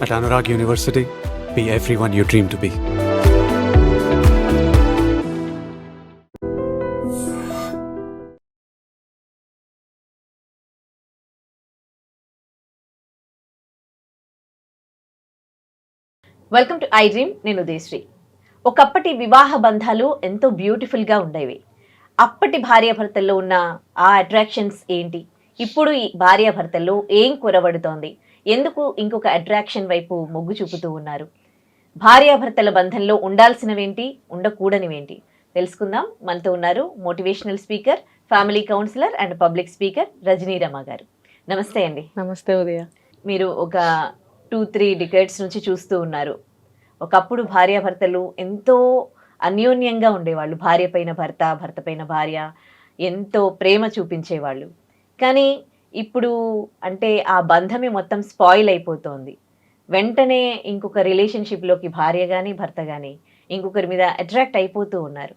At Anurag University, be everyone you dream to be. Welcome to I dream. నేను ఉదయశ్రీ. ఒకప్పటి వివాహ బంధాలు ఎంతో బ్యూటిఫుల్గా ఉండేవి. అప్పటి భార్యాభర్తల్లో ఉన్న ఆ అట్రాక్షన్స్ ఏంటి, ఇప్పుడు ఈ భార్యాభర్తల్లో ఏం కొరవడుతోంది, ఎందుకు ఇంకొక అట్రాక్షన్ వైపు మొగ్గు చూపుతూ ఉన్నారు, భార్యాభర్తల బంధంలో ఉండాల్సినవేంటి, ఉండకూడనివేంటి తెలుసుకుందాం. మనతో ఉన్నారు motivational speaker, family counsellor and public speaker Rajani Rama గారు. నమస్తే అండి. నమస్తే ఉదయ. మీరు ఒక 2-3 డికేడ్స్ నుంచి చూస్తూ ఉన్నారు. ఒకప్పుడు భార్యాభర్తలు ఎంతో అన్యోన్యంగా ఉండేవాళ్ళు. భార్య పైన భర్త, భర్త పైన భార్య ఎంతో ప్రేమ చూపించేవాళ్ళు. కానీ ఇప్పుడు అంటే ఆ బంధమే మొత్తం స్పాయిల్ అయిపోతోంది. వెంటనే ఇంకొక రిలేషన్షిప్లోకి భార్య కానీ భర్త కానీ ఇంకొకరి మీద అట్రాక్ట్ అయిపోతూ ఉన్నారు.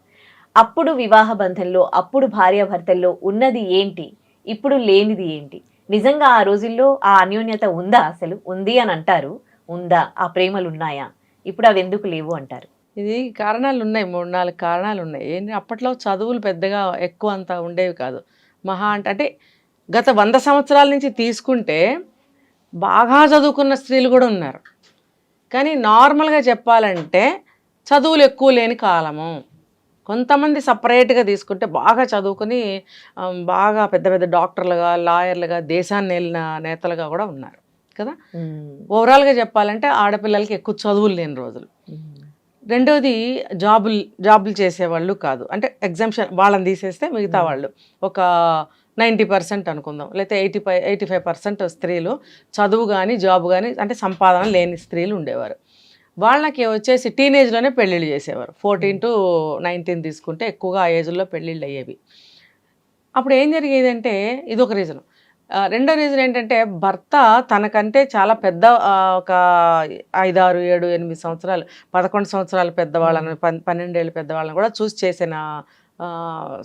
అప్పుడు వివాహ బంధంలో, అప్పుడు భార్యాభర్తల్లో ఉన్నది ఏంటి, ఇప్పుడు లేనిది ఏంటి? నిజంగా ఆ రోజుల్లో ఆ అన్యోన్యత ఉందా? అసలు ఉంది అని అంటారు. ఉందా? ఆ ప్రేమలు ఉన్నాయా? ఇప్పుడు అవి ఎందుకు లేవు అంటారు? ఇది కారణాలు ఉన్నాయి, 3-4 కారణాలు ఉన్నాయి. ఏంటి, అప్పట్లో చదువులు పెద్దగా ఎక్కువ అంత ఉండేవి కాదు. మహా అంటే గత 100 సంవత్సరాల నుంచి తీసుకుంటే బాగా చదువుకున్న స్త్రీలు కూడా ఉన్నారు. కానీ నార్మల్గా చెప్పాలంటే చదువులు ఎక్కువ లేని కాలము. కొంతమంది సపరేట్గా తీసుకుంటే బాగా చదువుకుని బాగా పెద్ద పెద్ద డాక్టర్లుగా, లాయర్లుగా, దేశాన్ని వెళ్ళిన నేతలుగా కూడా ఉన్నారు కదా. ఓవరాల్గా చెప్పాలంటే ఆడపిల్లలకి ఎక్కువ చదువులు లేని రోజులు. రెండోది జాబులు చేసేవాళ్ళు కాదు. అంటే ఎగ్జామ్షన్ వాళ్ళని తీసేస్తే మిగతా వాళ్ళు ఒక 90% అనుకుందాం, లేకపోతే 85% స్త్రీలు చదువు కానీ జాబ్ కానీ అంటే సంపాదన లేని స్త్రీలు ఉండేవారు. వాళ్ళకి వచ్చేసి టీనేజ్లోనే పెళ్ళిళ్ళు చేసేవారు. 14 to 19 తీసుకుంటే ఎక్కువగా ఆ ఏజ్లో పెళ్ళిళ్ళు అయ్యేవి. అప్పుడు ఏం జరిగేదంటే ఇది ఒక రీజన్. రెండో రీజన్ ఏంటంటే భర్త తనకంటే చాలా పెద్ద ఒక 5, 6, 7, 8 సంవత్సరాలు, 11 సంవత్సరాలు పెద్దవాళ్ళని, 12 ఏళ్ళు పెద్దవాళ్ళని కూడా చూసి చేసిన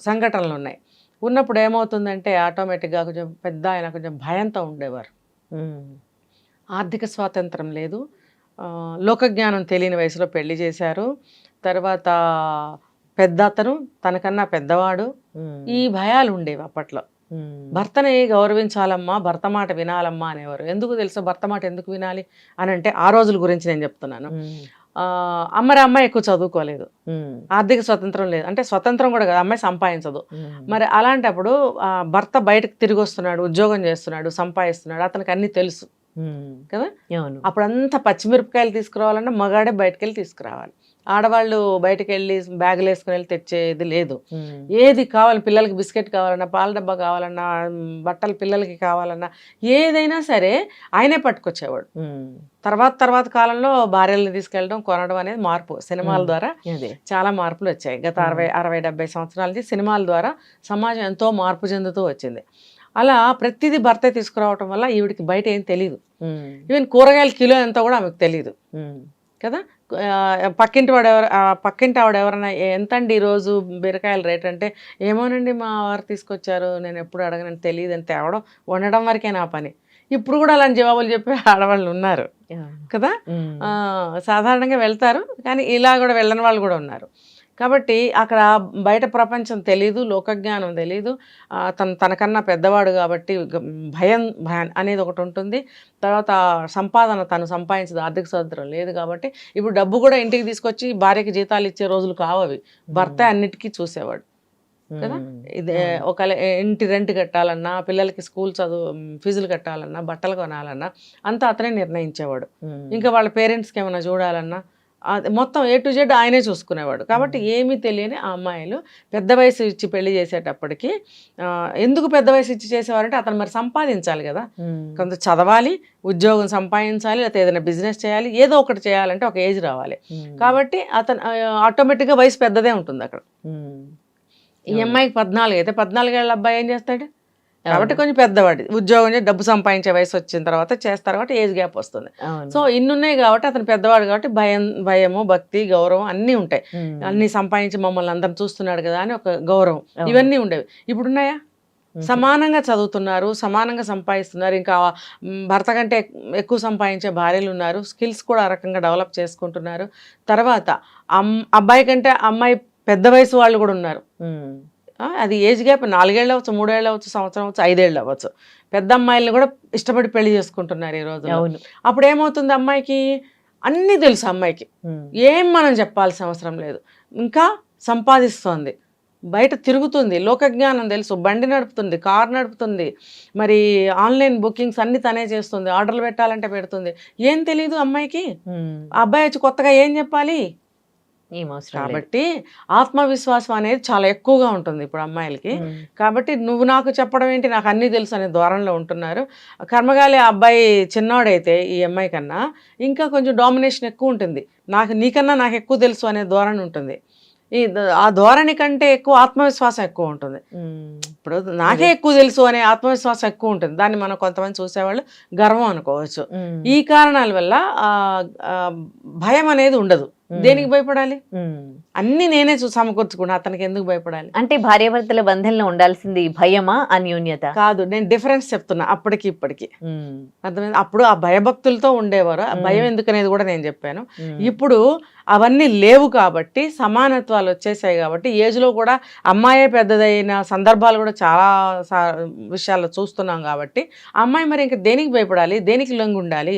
సంఘటనలు ఉన్నాయి. ఉన్నప్పుడు ఏమవుతుందంటే ఆటోమేటిక్గా కొంచెం పెద్ద ఆయన కొంచెం భయంతో ఉండేవారు. ఆర్థిక స్వాతంత్రం లేదు, లోకజ్ఞానం తెలియని వయసులో పెళ్లి చేశారు. తర్వాత పెద్ద అతను, తనకన్నా పెద్దవాడు, ఈ భయాలు ఉండేవి అప్పట్లో. భర్తని గౌరవించాలమ్మా, భర్త మాట వినాలమ్మా అనేవారు. ఎందుకు తెలుసా భర్త మాట ఎందుకు వినాలి అని అంటే, ఆ రోజుల గురించి నేను చెప్తున్నాను. అమ్మాయి ఎక్కువ చదువుకోలేదు, ఆర్థిక స్వతంత్రం లేదు, అంటే స్వతంత్రం కూడా కదా, అమ్మాయి సంపాదించదు. మరి అలాంటప్పుడు భర్త బయటకు తిరిగి వస్తున్నాడు, ఉద్యోగం చేస్తున్నాడు, సంపాదిస్తున్నాడు, అతనికి అన్ని తెలుసు కదా. అప్పుడంతా పచ్చిమిరపకాయలు తీసుకురావాలన్నా మగాడే బయటకు వెళ్ళి తీసుకురావాలి. ఆడవాళ్ళు బయటకు వెళ్ళి బ్యాగులు వేసుకుని వెళ్ళి తెచ్చేది లేదు. ఏది కావాలి, పిల్లలకి బిస్కెట్ కావాలన్నా, పాల డబ్బా కావాలన్నా, బట్టలు పిల్లలకి కావాలన్నా ఏదైనా సరే ఆయనే పట్టుకొచ్చేవాడు. తర్వాత కాలంలో భార్యలను తీసుకెళ్ళడం, కొనడం అనేది మార్పు. సినిమాల ద్వారా చాలా మార్పులు వచ్చాయి. గత 60-70 సంవత్సరాల నుంచి సినిమాల ద్వారా సమాజం ఎంతో మార్పు చెందుతూ వచ్చింది. అలా ప్రతిదీ భర్తే తీసుకురావటం వల్ల ఈవిడికి బయట ఏం తెలియదు. ఈవెన్ కూరగాయల కిలో ఎంతో కూడా ఆమెకు తెలియదు కదా. పక్కింటి ఆవిడ ఎవరైనా ఎంతండి ఈరోజు బీరకాయల రేట్ అంటే, ఏమోనండి మా వారు తీసుకొచ్చారు, నేను ఎప్పుడు అడగనని, తెలియదు అని తేవడం, వండడం వరకే నా పని. ఇప్పుడు కూడా అలాంటి జవాబులు చెప్పే ఆడవాళ్ళు ఉన్నారు కదా. సాధారణంగా వెళ్తారు, కానీ ఇలా కూడా వెళ్ళని వాళ్ళు కూడా ఉన్నారు. కాబట్టి అక్కడ బయట ప్రపంచం తెలీదు, లోకజ్ఞానం తెలీదు, తనకన్నా పెద్దవాడు కాబట్టి భయం అనేది ఒకటి ఉంటుంది. తర్వాత సంపాదన తను సంపాదించదు, ఆర్థిక స్వాతంత్రం లేదు కాబట్టి ఇప్పుడు డబ్బు కూడా ఇంటికి తీసుకొచ్చి భార్యకి జీతాలు ఇచ్చే రోజులు కావవి. భర్త అన్నిటికీ చూసేవాడు కదా. ఇదే ఒక ఇంటి రెంట్ కట్టాలన్నా, పిల్లలకి స్కూల్ ఫీజులు కట్టాలన్నా, బట్టలు కొనాలన్నా అంతా అతనే నిర్ణయించేవాడు. ఇంకా వాళ్ళ పేరెంట్స్కి ఏమైనా చూడాలన్నా అది మొత్తం A to Z ఆయనే చూసుకునేవాడు. కాబట్టి ఏమీ తెలియని ఆ అమ్మాయిలు పెద్ద వయసు ఇచ్చి పెళ్లి చేసేటప్పటికి, ఎందుకు పెద్ద వయసు ఇచ్చి చేసేవారంటే అతను మరి సంపాదించాలి కదా, కొంత చదవాలి, ఉద్యోగం సంపాదించాలి, లేకపోతే ఏదైనా బిజినెస్ చేయాలి, ఏదో ఒకటి చేయాలంటే ఒక ఏజ్ రావాలి. కాబట్టి అతను ఆటోమేటిక్గా వయసు పెద్దదే ఉంటుంది అక్కడ. ఈ అమ్మాయికి 14 అయితే 14 ఏళ్ళ అబ్బాయి ఏం చేస్తాడు కాబట్టి కొంచెం పెద్దవాడి, ఉద్యోగం చేసి డబ్బు సంపాదించే వయసు వచ్చిన తర్వాత చేస్తారు కాబట్టి ఏజ్ గ్యాప్ వస్తుంది. సో ఇన్ని ఉన్నాయి కాబట్టి అతను పెద్దవాడు కాబట్టి భయము, భక్తి, గౌరవం అన్నీ ఉంటాయి. అన్ని సంపాదించి మమ్మల్ని అందరం చూస్తున్నాడు కదా అని ఒక గౌరవం, ఇవన్నీ ఉండేవి. ఇప్పుడు ఉన్నాయా? సమానంగా చదువుతున్నారు, సమానంగా సంపాదిస్తున్నారు. ఇంకా భర్త కంటే ఎక్కువ సంపాదించే భార్యలు ఉన్నారు. స్కిల్స్ కూడా ఆ రకంగా డెవలప్ చేసుకుంటున్నారు. తర్వాత అబ్బాయి కంటే అమ్మాయి పెద్ద వయసు వాళ్ళు కూడా ఉన్నారు. అది ఏజ్ గ్యాప్ 4 ఏళ్ళు అవ్వచ్చు, 3 ఏళ్ళు అవ్వచ్చు, సంవత్సరం అవ్వచ్చు, 5 ఏళ్ళు అవ్వచ్చు. పెద్ద అమ్మాయిల్ని కూడా ఇష్టపడి పెళ్లి చేసుకుంటున్నారు ఈ రోజు. అప్పుడు ఏమవుతుంది, అమ్మాయికి అన్నీ తెలుసు. అమ్మాయికి ఏం మనం చెప్పాల్సిన అవసరం లేదు. ఇంకా సంపాదిస్తోంది, బయట తిరుగుతుంది, లోకజ్ఞానం తెలుసు, బండి నడుపుతుంది, కారు నడుపుతుంది, మరి ఆన్లైన్ బుకింగ్స్ అన్ని తనే చేస్తుంది, ఆర్డర్లు పెట్టాలంటే పెడుతుంది. ఏం తెలీదు అమ్మాయికి. అబ్బాయి వచ్చి కొత్తగా ఏం చెప్పాలి? కాబట్టి ఆత్మవిశ్వాసం అనేది చాలా ఎక్కువగా ఉంటుంది ఇప్పుడు అమ్మాయిలకి. కాబట్టి నువ్వు నాకు చెప్పడం ఏంటి, నాకు అన్నీ తెలుసు అనే ధోరణిలో ఉంటున్నారు. కర్మగాలి అబ్బాయి చిన్నవాడైతే ఈ అమ్మాయి కన్నా ఇంకా కొంచెం డామినేషన్ ఎక్కువ ఉంటుంది. నీకన్నా నాకు ఎక్కువ తెలుసు అనే ధోరణి ఉంటుంది. ఆ ధోరణి కంటే ఎక్కువ ఆత్మవిశ్వాసం ఎక్కువ ఉంటుంది. ఇప్పుడు నాకే ఎక్కువ తెలుసు అనే ఆత్మవిశ్వాసం ఎక్కువ ఉంటుంది. దాన్ని మనం కొంతమంది చూసేవాళ్ళు గర్వం అనుకోవచ్చు. ఈ కారణాల వల్ల భయం అనేది ఉండదు. దేనికి భయపడాలి? అన్ని నేనే సమకూర్చుకున్నా, అతనికి ఎందుకు భయపడాలి? అంటే భార్యాభర్తల బంధంలో ఉండాల్సింది భయమా, అన్యోన్యత కాదు. నేను డిఫరెన్స్ చెప్తున్నా అప్పటికి ఇప్పటికి. అర్థమైంది? అప్పుడు ఆ భయభక్తులతో ఉండేవారు. ఆ భయం ఎందుకనేది కూడా నేను చెప్పాను. ఇప్పుడు అవన్నీ లేవు కాబట్టి సమానత్వాలు వచ్చేసాయి. కాబట్టి ఏజ్లో కూడా అమ్మాయే పెద్దదైన సందర్భాలు కూడా చాలా విషయాల్లో చూస్తున్నాం. కాబట్టి అమ్మాయి మరి ఇంకా దేనికి భయపడాలి, దేనికి లొంగి ఉండాలి,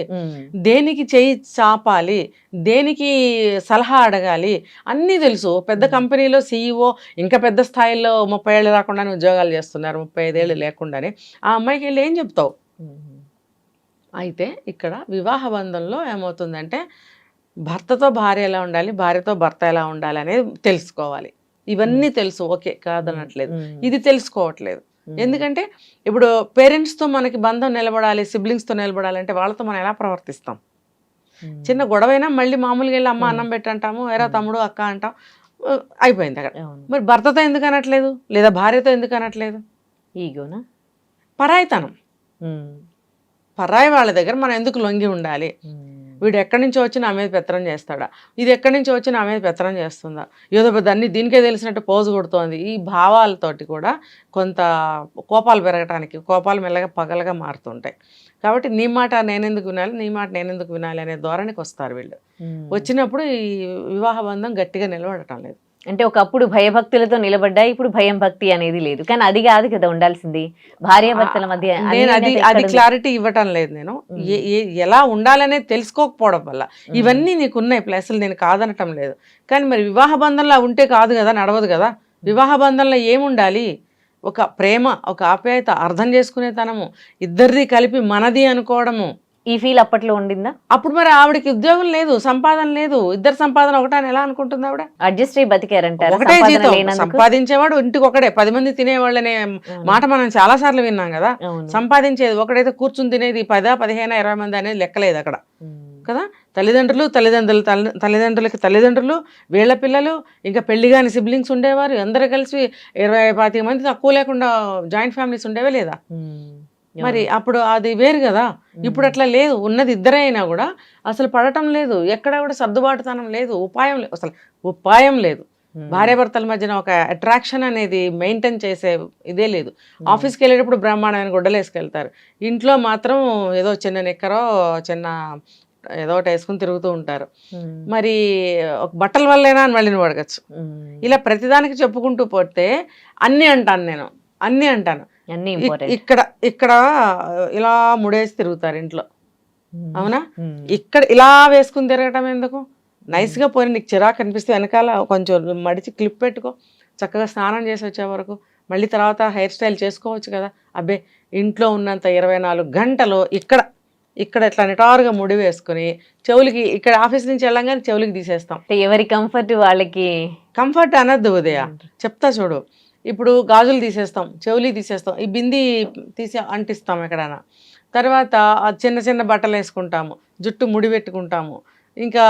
దేనికి చేయి చాపాలి, దేనికి సలహా అడగాలి, అన్నీ తెలుసు. పెద్ద కంపెనీలో CEO ఇంకా పెద్ద స్థాయిలో 30 ఏళ్ళు రాకుండానే ఉద్యోగాలు చేస్తున్నారు, 35 ఏళ్ళు లేకుండానే. ఆ అమ్మాయికి వెళ్ళి ఏం చెప్తావు? అయితే ఇక్కడ వివాహ బంధంలో ఏమవుతుందంటే భర్తతో భార్య ఎలా ఉండాలి, భార్యతో భర్త ఎలా ఉండాలి అనేది తెలుసుకోవాలి. ఇవన్నీ తెలుసు, ఓకే, కాదనట్లేదు. ఇది తెలుసుకోవట్లేదు. ఎందుకంటే ఇప్పుడు పేరెంట్స్తో మనకి బంధం నిలబడాలి, సిబ్లింగ్స్తో నిలబడాలంటే వాళ్ళతో మనం ఎలా ప్రవర్తిస్తాం? చిన్న గొడవైనా మళ్ళీ మామూలుగా వెళ్ళి అమ్మ అన్నం పెట్టంటాము, ఎరా తమ్ముడు అక్క అంటాం, అయిపోయింది అక్కడ. మరి భర్తతో ఎందుకు అనట్లేదు, లేదా భార్యతో ఎందుకు అనట్లేదు? ఈగోనా? పరాయితనం. పరాయి వాళ్ళ దగ్గర మనం ఎందుకు లొంగి ఉండాలి? వీడు ఎక్కడి నుంచో వచ్చి నా మీద పెత్తనం చేస్తాడా, ఇది ఎక్కడి నుంచో వచ్చి నా మీద పెత్తనం చేస్తుందా, ఏదో పెద్ద అన్ని దీనికే తెలిసినట్టు పోజు కొడుతోంది. ఈ భావాలతోటి కూడా కొంత కోపాలు పెరగటానికి, కోపాలు మెల్లగా పగలగా మారుతుంటాయి. కాబట్టి నీ మాట నేనెందుకు వినాలి, నీ మాట నేనెందుకు వినాలి అనే ధోరణికి వస్తారు వీళ్ళు. వచ్చినప్పుడు ఈ వివాహ బంధం గట్టిగా నిలబడటం లేదు. అంటే ఒకప్పుడు భయభక్తులతో నిలబడ్డాయి, ఇప్పుడు భయం భక్తి అనేది లేదు. కానీ అది కాదు కదా ఉండాల్సింది భార్యాభర్తల మధ్య. నేను అది క్లారిటీ ఇవ్వటం లేదు. నేను ఎలా ఉండాలనేది తెలుసుకోకపోవడం వల్ల ఇవన్నీ నీకున్నాయి ప్లస్లు, నేను కాదనటం లేదు. కానీ మరి వివాహ బంధంలో ఉంటే కాదు కదా, నడవదు కదా. వివాహ బంధంలో ఏముండాలి? ఒక ప్రేమ, ఒక ఆప్యాయత, అర్థం చేసుకునే తనము, ఇద్దరిది కలిపి మనది అనుకోవడము. ఈ ఫీల్ అప్పట్లో ఉండిందా? అప్పుడు మరి ఆవిడకి ఉద్యోగం లేదు, సంపాదన లేదు, ఇద్దరు సంపాదన ఒకటని ఎలా అనుకుంటుంది ఆవిడ? అడ్జస్ట్ అయ్యి బతికారంటారు. ఒకటే జీతం, సంపాదించేవాడు ఇంటికి ఒకటే, 10 మంది తినేవాళ్ళనే మాట మనం చాలా సార్లు విన్నాం కదా. సంపాదించేది ఒకడైతే కూర్చుని తినేది 10, 15, 20 మంది అనేది లెక్కలేదు అక్కడ కదా. తల్లిదండ్రులకి వీళ్ళ పిల్లలు, ఇంకా పెళ్లిగాని సిబ్లింగ్స్ ఉండేవారు, అందరూ కలిసి 20-25 మంది తక్కువ లేకుండా జాయింట్ ఫ్యామిలీస్ ఉండేవే లేదా? మరి అప్పుడు అది వేరు కదా. ఇప్పుడు అట్లా లేదు. ఉన్నది ఇద్దరే అయినా కూడా అసలు పడటం లేదు, ఎక్కడ కూడా సర్దుబాటుతనం లేదు, ఉపాయం లేదు. భార్యాభర్తల మధ్యన ఒక అట్రాక్షన్ అనేది మెయింటైన్ చేసే ఇదే లేదు. ఆఫీస్కి వెళ్ళేటప్పుడు బ్రహ్మాండమైన గుడ్డలు వేసుకెళ్తారు, ఇంట్లో మాత్రం ఏదో చిన్న నిక్కరో చిన్న ఏదో ఒకటి వేసుకుని తిరుగుతూ ఉంటారు. మరి ఒక బట్టల వల్లేనా అని మళ్ళీ నువ్వు అడగచ్చు. ఇలా ప్రతిదానికి చెప్పుకుంటూ పోతే అన్నీ అంటాను. ఇక్కడ ఇలా ముడేసి తిరుగుతారు ఇంట్లో, అవునా? ఇక్కడ ఇలా వేసుకుని తిరగటం ఎందుకు? నైస్గా పోయి నీకు చిరాకు అనిపిస్తే వెనకాల కొంచెం మడిచి క్లిప్ పెట్టుకో, చక్కగా స్నానం చేసి వచ్చే వరకు మళ్ళీ తర్వాత హెయిర్ స్టైల్ చేసుకోవచ్చు కదా. అబ్బే ఇంట్లో ఉన్నంత 24 గంటలు ఇక్కడ ఇట్లా నిటారుగా ముడి వేసుకుని చెవులకి, ఇక్కడ ఆఫీస్ నుంచి వెళ్ళంగానే చెవులకి తీసేస్తాం. ఎవరి కంఫర్ట్ వాళ్ళకి. కంఫర్ట్ అనద్దు ఉదయ, చెప్తా చూడు. ఇప్పుడు గాజులు తీసేస్తాం, చెవులు తీసేస్తాం, ఈ బింది తీసి అంటిస్తాం ఎక్కడైనా. తర్వాత చిన్న బట్టలు వేసుకుంటాము, జుట్టు ముడి పెట్టుకుంటాము, ఇంకా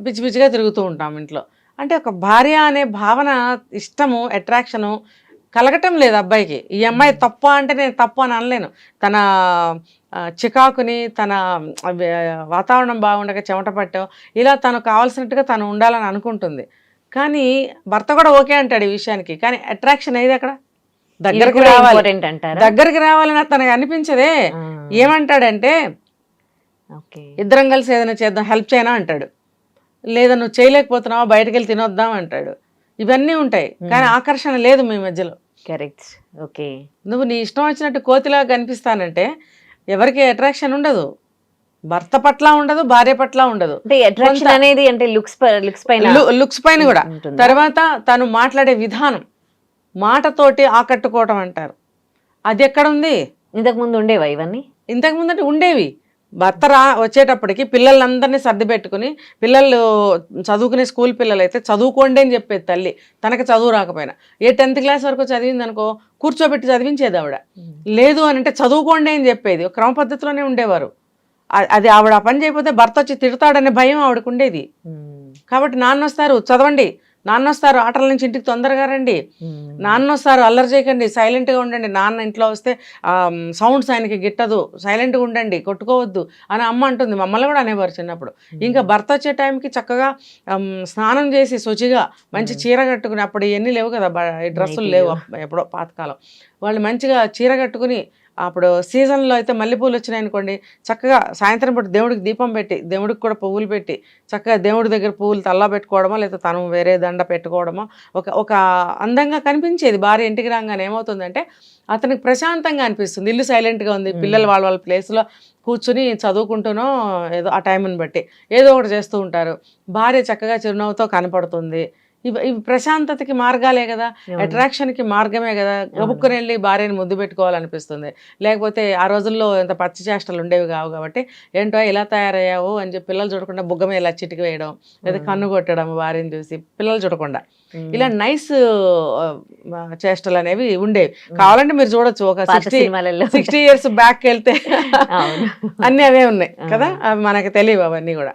పిచ్చి పిచ్చిగా తిరుగుతూ ఉంటాం ఇంట్లో. అంటే ఒక భార్య అనే భావన, ఇష్టము, అట్రాక్షను కలగటం లేదు అబ్బాయికి. ఈ అమ్మాయి తప్ప అంటే నేను తప్పు అని అనలేను. తన చికాకుని, తన వాతావరణం బాగుండక చెమట పట్టో ఇలా తను కావాల్సినట్టుగా తను ఉండాలని అనుకుంటుంది. కానీ భర్త కూడా ఓకే అంటాడు ఈ విషయానికి. కానీ అట్రాక్షన్ ఏది అక్కడ? దగ్గరికి రావాలి, ఇంపార్టెంట్ అంటారా? దగ్గరికి రావాలని తనకు అనిపించదే. ఏమంటాడంటే ఓకే. ఇద్దరం కలిసి ఏదైనా చేద్దాం, హెల్ప్ చేయనా అంటాడు. లేదా నువ్వు చేయలేకపోతున్నావా, బయటకు వెళ్ళి తినొద్దాం అంటాడు. ఇవన్నీ ఉంటాయి, కానీ ఆకర్షణ లేదు మీ మధ్యలో. కరెక్ట్. ఓకే. నువ్వు నీ ఇష్టం వచ్చినట్టు కోతిలాగా కనిపిస్తానంటే ఎవరికి అట్రాక్షన్ ఉండదు, భర్త పట్ల ఉండదు, భార్య పట్ల ఉండదు. అంటే అట్రాక్షన్ అనేది అంటే లుక్స్ పైన, లుక్స్ పైన కూడా. తర్వాత తను మాట్లాడే విధానం, మాటతోటి ఆకట్టుకోవటం అంటారు, అది ఎక్కడ ఉంది? ఇంతకు ముందు ఉండేవా ఇవన్నీ? ఇంతకు ముందంటే ఉండేవి. భర్త వచ్చేటప్పటికి పిల్లలందరినీ సర్ది పెట్టుకుని, పిల్లలు చదువుకునే స్కూల్ పిల్లలు అయితే చదువుకోండి అని చెప్పేది తల్లి, తనకు చదువు రాకపోయినా. 10th క్లాస్ వరకు చదివింది అనుకో, కూర్చోబెట్టి చదివించేది ఆవిడ. లేదు అని అంటే చదువుకోండి అని చెప్పేది, క్రమ పద్ధతిలోనే ఉండేవారు. అది ఆవిడ ఆ పని చేయకపోతే భర్త వచ్చి తిడతాడనే భయం ఆవిడకు ఉండేది. కాబట్టి నాన్న వస్తారు చదవండి, నాన్న వస్తారు ఆటల నుంచి ఇంటికి తొందరగా రండి, నాన్న వస్తారు అల్లరి చేయకండి, సైలెంట్గా ఉండండి, నాన్న ఇంట్లో వస్తే సౌండ్స్ ఆయనకి గిట్టదు, సైలెంట్గా ఉండండి, కొట్టుకోవద్దు అని అమ్మ అంటుంది. మమ్మల్ని కూడా అనేవారు చిన్నప్పుడు. ఇంకా భర్త వచ్చే టైంకి చక్కగా స్నానం చేసి శుచిగా మంచి చీర కట్టుకుని, అప్పుడు ఇవన్నీ లేవు కదా, డ్రెస్సులు లేవు ఎప్పుడో పాతకాలం, వాళ్ళు మంచిగా చీర కట్టుకుని, అప్పుడు సీజన్లో అయితే మల్లెపూలు వచ్చినాయి అనుకోండి, చక్కగా సాయంత్రం పూట దేవుడికి దీపం పెట్టి, దేవుడికి కూడా పువ్వులు పెట్టి, చక్కగా దేవుడి దగ్గర పువ్వులు తల్లా పెట్టుకోవడమో లేదా తను వేరే దండ పెట్టుకోవడమో ఒక అందంగా కనిపించేది. భార్య ఇంటికి రాగానే ఏమవుతుందంటే అతనికి ప్రశాంతంగా అనిపిస్తుంది, ఇల్లు సైలెంట్గా ఉంది, పిల్లలు వాళ్ళ ప్లేస్లో కూర్చుని చదువుకుంటూనో ఏదో ఆ టైంని బట్టి ఏదో ఒకటి చేస్తూ ఉంటారు, భార్య చక్కగా చిరునవ్వుతో కనపడుతుంది. ఇవి ప్రశాంతతకి మార్గాలే కదా, అట్రాక్షన్కి మార్గమే కదా. గబుక్కుని వెళ్ళి భార్యని ముద్దు పెట్టుకోవాలనిపిస్తుంది. లేకపోతే ఆ రోజుల్లో ఇంత పచ్చి చేష్టలు ఉండేవి కావు కాబట్టి, ఏంటో ఇలా తయారయ్యావు అని చెప్పి పిల్లలు చూడకుండా బుగ్గ మీద ఇలా చిటికి వేయడం, లేదా కన్ను కొట్టడం భార్యని చూసి, పిల్లలు చూడకుండా ఇలా నైస్ చేష్టలు అనేవి ఉండేవి. కావాలంటే మీరు చూడొచ్చు, ఒక 60 years బ్యాక్ వెళ్తే అన్ని అవే ఉన్నాయి కదా, అవి మనకి తెలియవు అవన్నీ కూడా.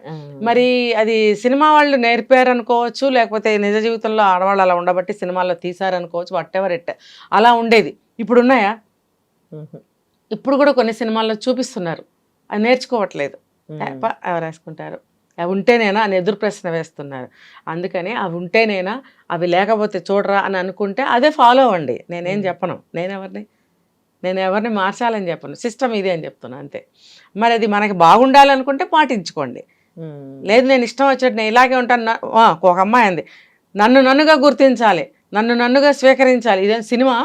మరి అది సినిమా వాళ్ళు నేర్పారు అనుకోవచ్చు, లేకపోతే నిజ జీవితంలో ఆడవాళ్ళు అలా ఉండబట్టి సినిమాల్లో తీసారనుకోవచ్చు, వాట్ ఎవర్ ఇట్ అలా ఉండేది. ఇప్పుడు ఉన్నాయా? ఇప్పుడు కూడా కొన్ని సినిమాల్లో చూపిస్తున్నారు, అది నేర్చుకోవట్లేదు. ఎవరు వేసుకుంటారు, అవి ఉంటేనేనా అని ఎదురు ప్రశ్న వేస్తున్నారు. అందుకని అవి ఉంటేనేనా, అవి లేకపోతే చూడరా అని అనుకుంటే అదే ఫాలో అవ్వండి. నేనేం చెప్పను, నేను ఎవరిని మార్చాలని చెప్పను, సిస్టమ్ ఇదే అని చెప్తున్నా అంతే. మరి అది మనకి బాగుండాలనుకుంటే పాటించుకోండి. లేదు నేను ఇష్టం వచ్చినట్టు నేను ఇలాగే ఉంటాను. ఒక అమ్మాయి అంది, నన్నుగా గుర్తించాలి, నన్నుగా స్వీకరించాలి. ఇదేం సినిమా?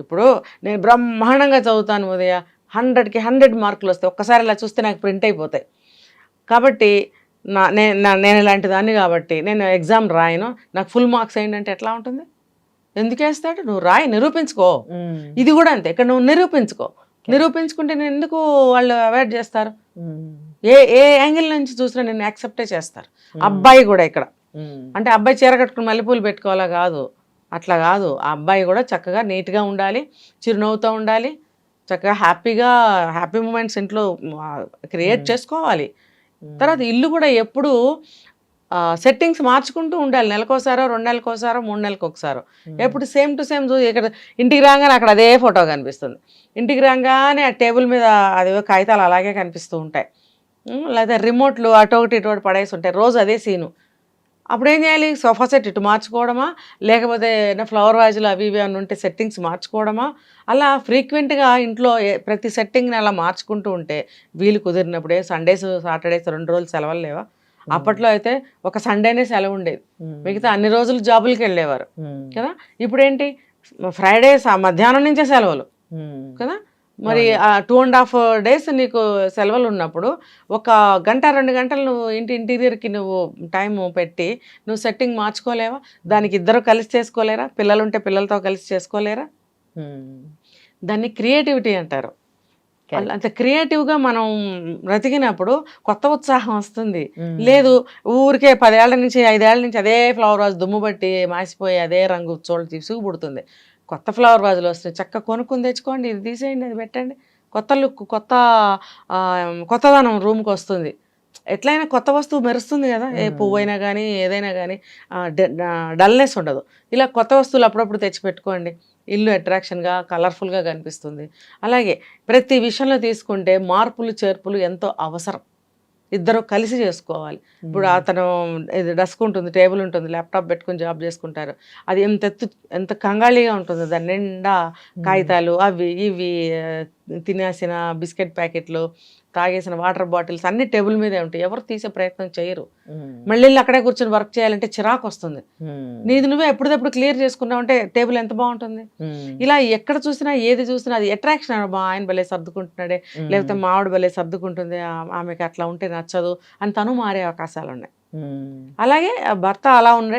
ఇప్పుడు నేను బ్రహ్మాండంగా చదువుతాను ఉదయ, 100కి 100 మార్కులు వస్తాయి, ఒక్కసారి ఇలా చూస్తే నాకు ప్రింట్ అయిపోతాయి. కాబట్టి నేను ఇలాంటి దాన్ని కాబట్టి నేను ఎగ్జామ్ రాయను, నాకు ఫుల్ మార్క్స్ ఏంటంటే ఎట్లా ఉంటుంది? ఎందుకు వేస్తాడు? నువ్వు రాయి, నిరూపించుకో. ఇది కూడా అంతే, ఇక్కడ నువ్వు నిరూపించుకుంటే నేను ఎందుకు వాళ్ళు అవాయిడ్ చేస్తారు? ఏ యాంగిల్ నుంచి చూసినా నేను యాక్సెప్టే చేస్తారు. అబ్బాయి కూడా ఇక్కడ అంటే అబ్బాయి చీర కట్టుకుని మల్లెపూలు పెట్టుకోవాలా కాదు, అట్లా కాదు. ఆ అబ్బాయి కూడా చక్కగా నీట్గా ఉండాలి, చిరునవ్వుతూ ఉండాలి, చక్కగా హ్యాపీ మూమెంట్స్ ఇంట్లో క్రియేట్ చేసుకోవాలి. తర్వాత ఇల్లు కూడా ఎప్పుడు సెట్టింగ్స్ మార్చుకుంటూ ఉండాలి, నెలకోసారో 2 నెలలకోసారో 3 నెలలకు ఒకసారో. ఎప్పుడు సేమ్ టు సేమ్ ఇక్కడ ఇంటికి రాగానే అక్కడ అదే ఫోటో కనిపిస్తుంది, ఇంటికి రాగానే ఆ టేబుల్ మీద అదే కాగితాలు అలాగే కనిపిస్తూ ఉంటాయి, లేదా రిమోట్లు అటు ఒకటి ఇటు ఒకటి పడేసి ఉంటాయి, రోజు అదే సీను. అప్పుడు ఏం చేయాలి? సోఫా సెట్ ఇటు మార్చుకోవడమా, లేకపోతే ఫ్లవర్ వాజులు అవి ఇవి అని ఉంటే సెట్టింగ్స్ మార్చుకోవడమా? అలా ఫ్రీక్వెంట్గా ఇంట్లో ప్రతి సెట్టింగ్ని అలా మార్చుకుంటూ ఉంటే వీలు కుదిరినప్పుడే, సండేస్ సాటర్డేస్ 2 రోజులు సెలవులు లేవా? అప్పట్లో అయితే ఒక సండేనే సెలవు ఉండేది, మిగతా అన్ని రోజులు జాబులకి వెళ్ళేవారు కదా. ఇప్పుడు ఏంటి, ఫ్రైడే మధ్యాహ్నం నుంచే సెలవులు కదా. మరి 2.5 days నీకు సెలవులు ఉన్నప్పుడు 1 గంట 2 గంటలు నువ్వు ఇంటీరియర్కి నువ్వు టైం పెట్టి నువ్వు సెట్టింగ్ మార్చుకోలేవా? దానికి ఇద్దరు కలిసి చేసుకోలేరా? పిల్లలుంటే పిల్లలతో కలిసి చేసుకోలేరా? దాన్ని క్రియేటివిటీ అంటారు. అంత క్రియేటివ్గా మనం బ్రతికినప్పుడు కొత్త ఉత్సాహం వస్తుంది. లేదు ఊరికే 10 ఏళ్ల నుంచి 5 ఏళ్ల నుంచి అదే ఫ్లవర్ వాజ్ దుమ్ము బట్టి మాసిపోయి అదే రంగు చూడ తీసుకు పుడుతుంది. కొత్త ఫ్లవర్ వాజులు వస్తాయి, చక్కగా కొనుక్కొని తెచ్చుకోండి, ఇది తీసేయండి, అది పెట్టండి, కొత్త లుక్, కొత్తదనం రూమ్కి వస్తుంది. ఎట్లయినా కొత్త వస్తువు మెరుస్తుంది కదా, ఏ పువ్వు అయినా కానీ ఏదైనా కానీ డల్నెస్ ఉండదు. ఇలా కొత్త వస్తువులు అప్పుడప్పుడు తెచ్చిపెట్టుకోండి, ఇల్లు అట్రాక్షన్గా కలర్ఫుల్గా కనిపిస్తుంది. అలాగే ప్రతి విషయంలో తీసుకుంటే మార్పులు చేర్పులు ఎంతో అవసరం. ఇద్దరు కలిసి చేసుకోవాలి. ఇప్పుడు అతను ఇది డెస్క్ ఉంటుంది, టేబుల్ ఉంటుంది, ల్యాప్టాప్ పెట్టుకుని జాబ్ చేసుకుంటారు. అది ఎంత కంగాళిగా ఉంటుంది, దాని నిండా కాగితాలు అవి ఇవి తినేసిన బిస్కెట్ ప్యాకెట్లు, తాగేసిన వాటర్ బాటిల్స్ అన్ని టేబుల్ మీదే ఉంటాయి. ఎవరు తీసే ప్రయత్నం చేయరు. మళ్ళీ అక్కడే కూర్చొని వర్క్ చేయాలంటే చిరాకు వస్తుంది. నీది నువ్వే ఎప్పుడప్పుడు క్లియర్ చేసుకున్నావు అంటే టేబుల్ ఎంత బాగుంటుంది. ఇలా ఎక్కడ చూసినా ఏది చూసినా అది అట్రాక్షన్. మా ఆయన భలే సర్దుకుంటున్నాడే, లేకపోతే మా ఆవిడ భలే సర్దుకుంటుంది, ఆమెకి అట్లా ఉంటే నచ్చదు అని తను మారే అవకాశాలు ఉన్నాయి. అలాగే భర్త అలా ఉండే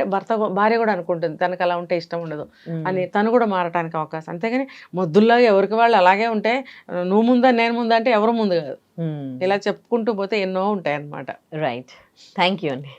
భార్య కూడా అనుకుంటుంది తనకు అలా ఉంటే ఇష్టం ఉండదు అని, తను కూడా మారటానికి అవకాశం. అంతేగాని మొద్దుల్లో ఎవరికి వాళ్ళు అలాగే ఉంటే నువ్వు ముందా నేను ముందా అంటే ఎవరు ముందు కాదు. ఇలా చెప్పుకుంటూ పోతే ఎన్నో ఉంటాయి అన్నమాట. రైట్, థ్యాంక్ యూ అండి.